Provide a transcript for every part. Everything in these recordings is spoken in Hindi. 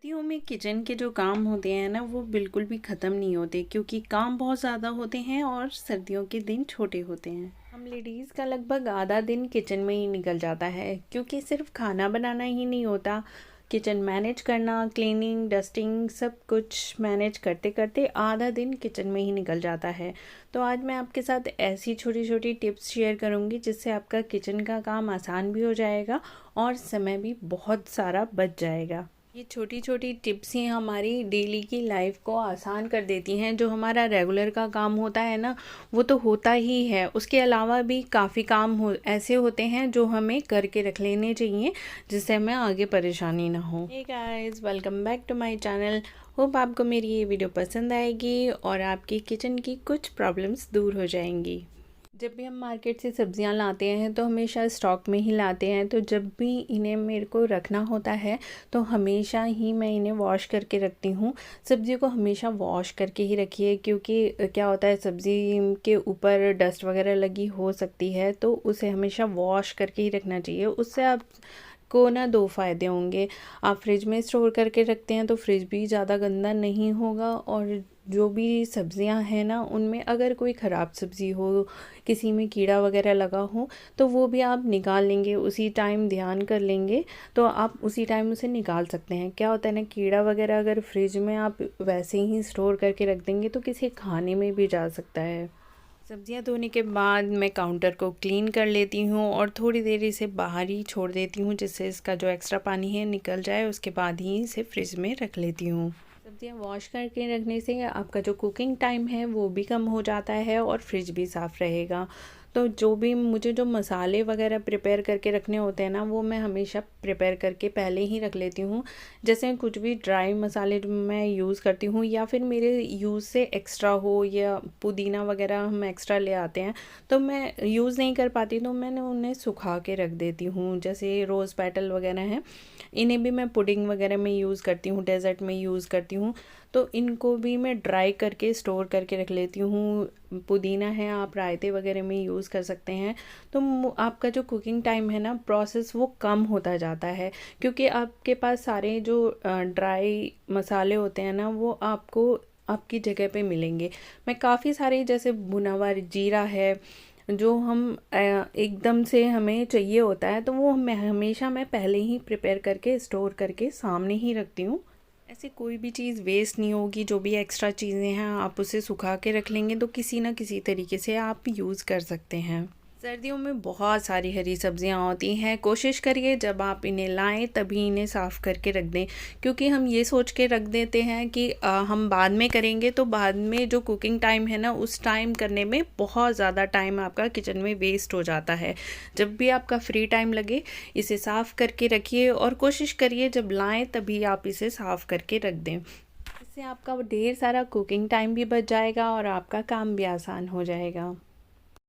सर्दियों में किचन के जो काम होते हैं ना वो बिल्कुल भी ख़त्म नहीं होते क्योंकि काम बहुत ज़्यादा होते हैं और सर्दियों के दिन छोटे होते हैं। हम लेडीज़ का लगभग आधा दिन किचन में ही निकल जाता है क्योंकि सिर्फ खाना बनाना ही नहीं होता। किचन मैनेज करना, क्लीनिंग, डस्टिंग सब कुछ मैनेज करते करते आधा दिन किचन में ही निकल जाता है। तो आज मैं आपके साथ ऐसी छोटी छोटी टिप्स शेयर करूंगी जिससे आपका किचन का काम आसान भी हो जाएगा और समय भी बहुत सारा बच जाएगा। ये छोटी छोटी टिप्स ही हमारी डेली की लाइफ को आसान कर देती हैं। जो हमारा रेगुलर का काम होता है ना वो तो होता ही है, उसके अलावा भी काफ़ी काम हो ऐसे होते हैं जो हमें करके रख लेने चाहिए जिससे हमें आगे परेशानी ना हो। Hey guys, welcome back to my channel. Hope आपको मेरी ये वीडियो पसंद आएगी और आपकी किचन की कुछ प्रॉब्लम्स दूर हो जाएंगी। जब भी हम मार्केट से सब्जियां लाते हैं तो हमेशा स्टॉक में ही लाते हैं, तो जब भी इन्हें मेरे को रखना होता है तो हमेशा ही मैं इन्हें वॉश करके रखती हूँ। सब्ज़ी को हमेशा वॉश करके ही रखिए क्योंकि क्या होता है, सब्ज़ी के ऊपर डस्ट वगैरह लगी हो सकती है, तो उसे हमेशा वॉश करके ही रखना चाहिए। उससे आप को ना दो फ़ायदे होंगे। आप फ्रिज में स्टोर करके रखते हैं तो फ्रिज भी ज़्यादा गंदा नहीं होगा, और जो भी सब्ज़ियां हैं ना उनमें अगर कोई ख़राब सब्ज़ी हो, किसी में कीड़ा वगैरह लगा हो, तो वो भी आप निकाल लेंगे, उसी टाइम ध्यान कर लेंगे तो आप उसी टाइम उसे निकाल सकते हैं। क्या होता है ना, कीड़ा वगैरह अगर फ्रिज में आप वैसे ही स्टोर करके रख देंगे तो किसी खाने में भी जा सकता है। सब्जियां धोने के बाद मैं काउंटर को क्लीन कर लेती हूँ और थोड़ी देर इसे बाहर ही छोड़ देती हूँ जिससे इसका जो एक्स्ट्रा पानी है निकल जाए। उसके बाद ही इसे फ्रिज में रख लेती हूँ। सब्जियां वॉश करके रखने से आपका जो कुकिंग टाइम है वो भी कम हो जाता है और फ्रिज भी साफ़ रहेगा। तो जो भी मुझे जो मसाले वगैरह प्रिपेयर करके रखने होते हैं ना वो मैं हमेशा प्रिपेयर करके पहले ही रख लेती हूँ। जैसे कुछ भी ड्राई मसाले जो मैं यूज़ करती हूँ या फिर मेरे यूज़ से एक्स्ट्रा हो, या पुदीना वगैरह हम एक्स्ट्रा ले आते हैं तो मैं यूज़ नहीं कर पाती तो मैंने उन्हें सुखा के रख देती हूँ। जैसे रोज़ पेटल वगैरह हैं, इन्हें भी मैं पुडिंग वगैरह में यूज़ करती हूँ, डेज़र्ट में यूज़ करती हूँ, तो इनको भी मैं ड्राई करके स्टोर करके रख लेती हूँ। पुदीना है आप रायते वगैरह में यूज़ कर सकते हैं। तो आपका जो कुकिंग टाइम है ना प्रोसेस वो कम होता जाता है क्योंकि आपके पास सारे जो ड्राई मसाले होते हैं ना वो आपको आपकी जगह पे मिलेंगे। मैं काफ़ी सारे जैसे भुना हुआ जीरा है जो हम एकदम से हमें चाहिए होता है तो वो मैं हमेशा मैं पहले ही प्रिपेयर करके स्टोर करके सामने ही रखती हूँ। ऐसे कोई भी चीज़ वेस्ट नहीं होगी। जो भी एक्स्ट्रा चीज़ें हैं आप उसे सुखा के रख लेंगे तो किसी ना किसी तरीके से आप यूज़ कर सकते हैं। सर्दियों में बहुत सारी हरी सब्जियां होती हैं, कोशिश करिए जब आप इन्हें लाएं तभी इन्हें साफ़ करके रख दें क्योंकि हम ये सोच के रख देते हैं कि हम बाद में करेंगे, तो बाद में जो कुकिंग टाइम है ना उस टाइम करने में बहुत ज़्यादा टाइम आपका किचन में वेस्ट हो जाता है। जब भी आपका फ्री टाइम लगे इसे साफ़ करके रखिए और कोशिश करिए जब लाएं तभी आप इसे साफ़ करके रख दें। इससे आपका ढेर सारा कुकिंग टाइम भी बच जाएगा और आपका काम भी आसान हो जाएगा।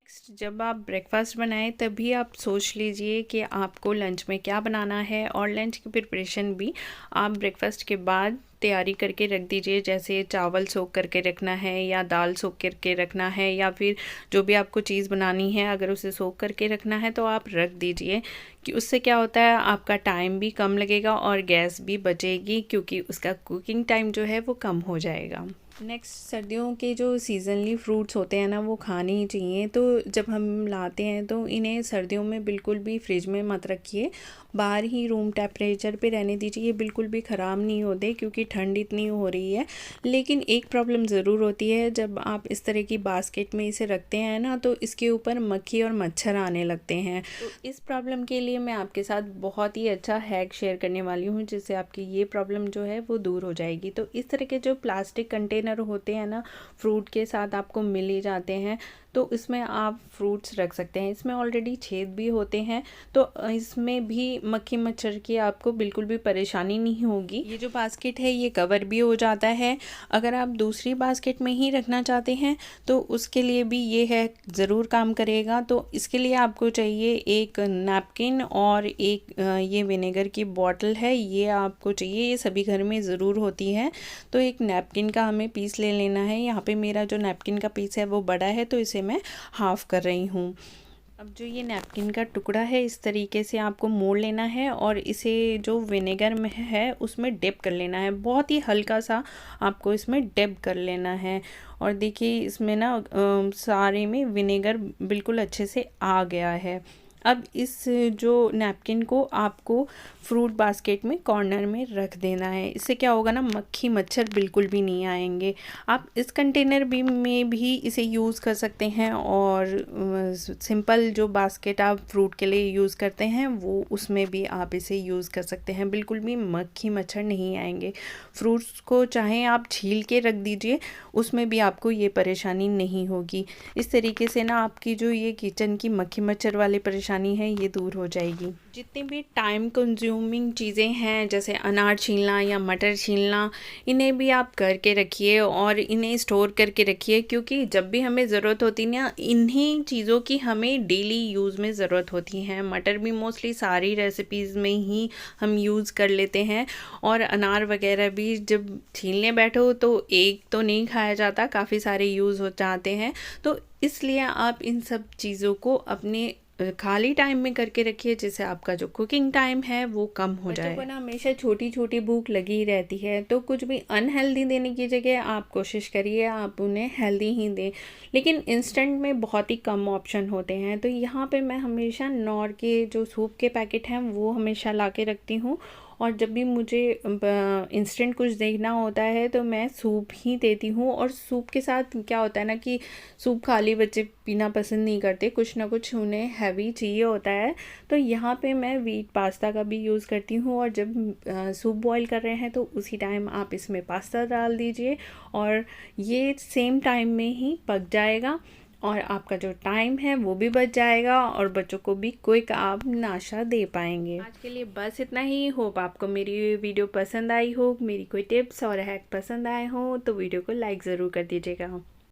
नेक्स्ट, जब आप ब्रेकफास्ट बनाएं तभी आप सोच लीजिए कि आपको लंच में क्या बनाना है, और लंच की प्रिपरेशन भी आप ब्रेकफास्ट के बाद तैयारी करके रख दीजिए। जैसे चावल सोख करके रखना है या दाल सोख करके रखना है या फिर जो भी आपको चीज़ बनानी है अगर उसे सोख करके रखना है तो आप रख दीजिए कि उससे क्या होता है आपका टाइम भी कम लगेगा और गैस भी बचेगी क्योंकि उसका कुकिंग टाइम जो है वो कम हो जाएगा। नेक्स्ट, सर्दियों के जो सीज़नली फ्रूट्स होते हैं ना वो खाने ही चाहिए। तो जब हम लाते हैं तो इन्हें सर्दियों में बिल्कुल भी फ्रिज में मत रखिए, बाहर ही रूम टेम्परेचर पे रहने दीजिए। ये बिल्कुल भी ख़राब नहीं होते क्योंकि ठंड इतनी हो रही है। लेकिन एक प्रॉब्लम ज़रूर होती है, जब आप इस तरह की बास्केट में इसे रखते हैं ना तो इसके ऊपर मक्खी और मच्छर आने लगते हैं। तो इस प्रॉब्लम के लिए मैं आपके साथ बहुत ही अच्छा हैक शेयर करने वाली हूँ जिससे आपकी ये प्रॉब्लम जो है वो दूर हो जाएगी। तो इस तरह के जो प्लास्टिक कंटेनर होते हैं ना फ्रूट के साथ आपको मिल ही जाते हैं, तो इसमें आप फ्रूट्स रख सकते हैं। इसमें ऑलरेडी छेद भी होते हैं तो इसमें भी मक्खी मच्छर की आपको बिल्कुल भी परेशानी नहीं होगी। ये जो बास्केट है ये कवर भी हो जाता है। अगर आप दूसरी बास्केट में ही रखना चाहते हैं तो उसके लिए भी ये है ज़रूर काम करेगा। तो इसके लिए आपको चाहिए एक नैपकिन और एक ये विनेगर की बॉटल है, ये आपको चाहिए, ये सभी घर में ज़रूर होती है। तो एक नैपकिन का हमें पीस ले लेना है। यहाँ पे मेरा जो नैपकिन का पीस है वो बड़ा है तो इसे मैं हाफ़ कर रही हूँ। अब जो ये नैपकिन का टुकड़ा है इस तरीके से आपको मोड़ लेना है और इसे जो विनेगर में है उसमें डिप कर लेना है। बहुत ही हल्का सा आपको इसमें डिप कर लेना है। और देखिए इसमें ना सारे में विनेगर बिल्कुल अच्छे से आ गया है। अब इस जो नैपकिन को आपको फ्रूट बास्केट में कॉर्नर में रख देना है। इससे क्या होगा ना, मक्खी मच्छर बिल्कुल भी नहीं आएंगे। आप इस कंटेनर भी में भी इसे यूज़ कर सकते हैं और सिंपल जो बास्केट आप फ्रूट के लिए यूज़ करते हैं वो उसमें भी आप इसे यूज़ कर सकते हैं। बिल्कुल भी मक्खी मच्छर नहीं आएंगे। फ्रूट्स को चाहे आप छील के रख दीजिए, उसमें भी आपको ये परेशानी नहीं होगी। इस तरीके से ना आपकी जो ये किचन की मक्खी मच्छर वाली परेशानी है ये दूर हो जाएगी। जितनी भी टाइम कंज्यूमिंग चीज़ें हैं जैसे अनार छीलना या मटर छीलना, इन्हें भी आप करके रखिए और इन्हें स्टोर करके रखिए, क्योंकि जब भी हमें ज़रूरत होती है ना, इन्हीं चीज़ों की हमें डेली यूज़ में ज़रूरत होती है। मटर भी मोस्टली सारी रेसिपीज़ में ही हम यूज़ कर लेते हैं और अनार वगैरह भी जब छीलने बैठो तो एक तो नहीं खाया जाता, काफ़ी सारे यूज़ हो जाते हैं। तो इसलिए आप इन सब चीज़ों को अपने खाली टाइम में करके रखिए, जिससे आपका जो कुकिंग टाइम है वो कम हो जाए। बच्चों को ना हमेशा छोटी छोटी भूख लगी ही रहती है, तो कुछ भी अनहेल्दी देने की जगह आप कोशिश करिए आप उन्हें हेल्दी ही दें। लेकिन इंस्टेंट में बहुत ही कम ऑप्शन होते हैं, तो यहाँ पे मैं हमेशा नॉर के जो सूप के पैकेट हैं वो हमेशा ला के रखती हूँ। और जब भी मुझे इंस्टेंट कुछ देखना होता है तो मैं सूप ही देती हूँ। और सूप के साथ क्या होता है ना कि सूप खाली बच्चे पीना पसंद नहीं करते, कुछ ना कुछ उन्हें हैवी चाहिए होता है। तो यहाँ पे मैं व्हीट पास्ता का भी यूज़ करती हूँ और जब सूप बॉईल कर रहे हैं तो उसी टाइम आप इसमें पास्ता डाल दीजिए और ये सेम टाइम में ही पक जाएगा और आपका जो टाइम है वो भी बच जाएगा और बच्चों को भी क्विक आप नाश्ता दे पाएंगे। आज के लिए बस इतना ही। होप आपको मेरी वीडियो पसंद आई हो, मेरी कोई टिप्स और हैक पसंद आए हो तो वीडियो को लाइक ज़रूर कर दीजिएगा।